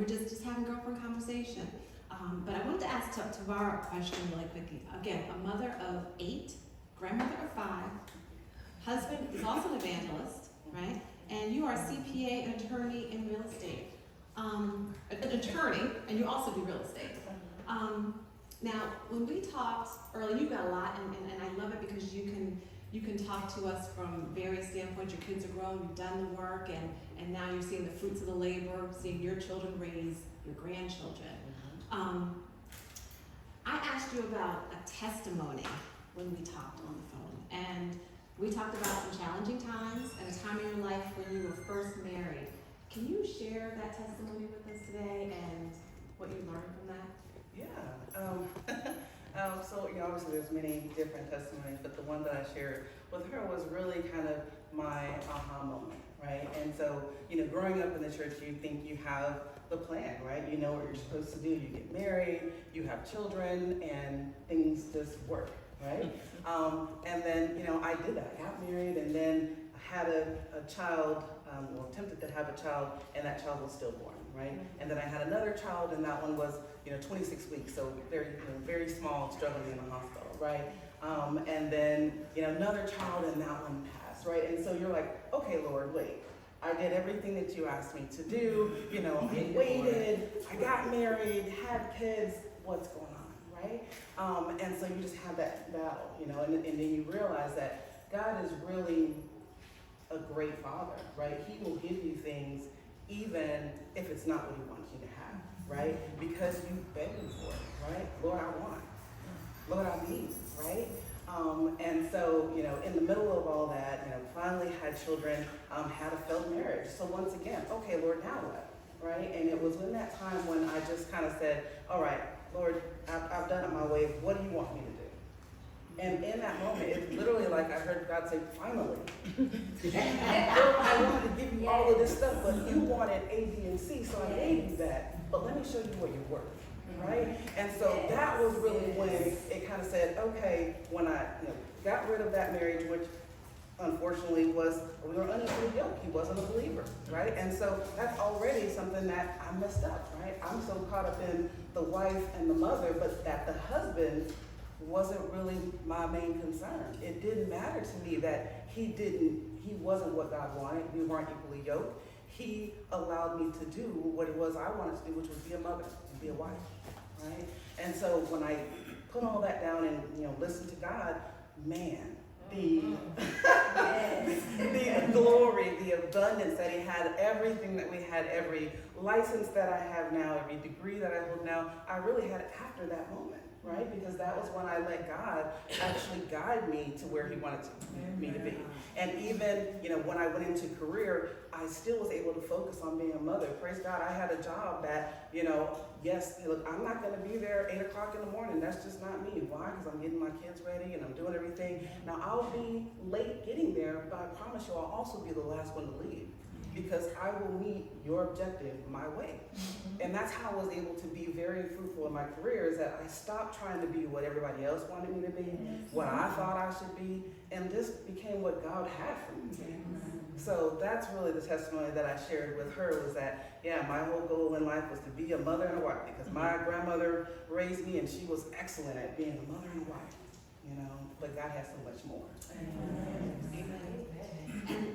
just having girlfriend conversation. But I wanted to ask Tavara a question really quickly. Again, a mother of 8, grandmother of 5, husband is also an evangelist, right? And you are a CPA, an attorney in real estate. An attorney, and you also do real estate. Now, when we talked earlier, you've got a lot, and I love it because you can talk to us from various standpoints. Your kids are grown, you've done the work, and now you're seeing the fruits of the labor, seeing your children raise your grandchildren. I asked you about a testimony when we talked on the phone, and we talked about some challenging times and a time in your life when you were first married. Can you share that testimony with us today and what you learned from that? Yeah. So, obviously there's many different testimonies, but the one that I shared with her was really kind of my aha moment, right? And so, growing up in the church, you think you have the plan, right? You know what you're supposed to do. You get married, you have children, and things just work, right? And then, I did that. I got married and then had a child, or attempted to have a child, and that child was stillborn, right? And then I had another child, and that one was, 26 weeks, so very, very small, struggling in the hospital, right? And then, another child, and that one passed, right? And so you're like, okay, Lord, wait. I did everything that you asked me to do, I waited, I got married, had kids, what's going on, right? And so you just have that battle, and then you realize that God is really a great father, right? He will give you things even if it's not what he wants you to have, right? Because you begged him for it, right? Lord, I want. Lord, I need, right? And so, in the middle of all that, finally had children, had a failed marriage. So once again, okay, Lord, now what, right? And it was in that time when I just kind of said, all right, Lord, I've done it my way. What do you want me to do? And in that moment, it's literally like I heard God say, finally. Lord, I wanted to give you all of this stuff, but you wanted A, B, and C, so I gave you that. But let me show you what you're worth. Right? And so that was really when it kind of said, okay, when I got rid of that marriage, which unfortunately we were unequally yoked. He wasn't a believer, right? And so that's already something that I messed up, right? I'm so caught up in the wife and the mother, but that the husband wasn't really my main concern. It didn't matter to me that he wasn't what God wanted. We weren't equally yoked. He allowed me to do what it was I wanted to do, which was be a mother and be a wife, right? And so when I put all that down and listen to God, man, the glory, the abundance that he had, everything that we had, every license that I have now, every degree that I hold now, I really had it after that moment, right? Because that was when I let God actually guide me to where he wanted me to be. And even, when I went into career, I still was able to focus on being a mother. Praise God, I had a job that, yes, look, I'm not going to be there 8 o'clock in the morning. That's just not me. Why? Because I'm getting my kids ready and I'm doing everything. Now, I'll be late getting there, but I promise you I'll also be the last one to leave. Because I will meet your objective my way. And that's how I was able to be very fruitful in my career, is that I stopped trying to be what everybody else wanted me to be, what I thought I should be, and this became what God had for me. So that's really the testimony that I shared with her, was that, my whole goal in life was to be a mother and a wife, because my grandmother raised me and she was excellent at being a mother and a wife, but God has so much more. Amen. Amen.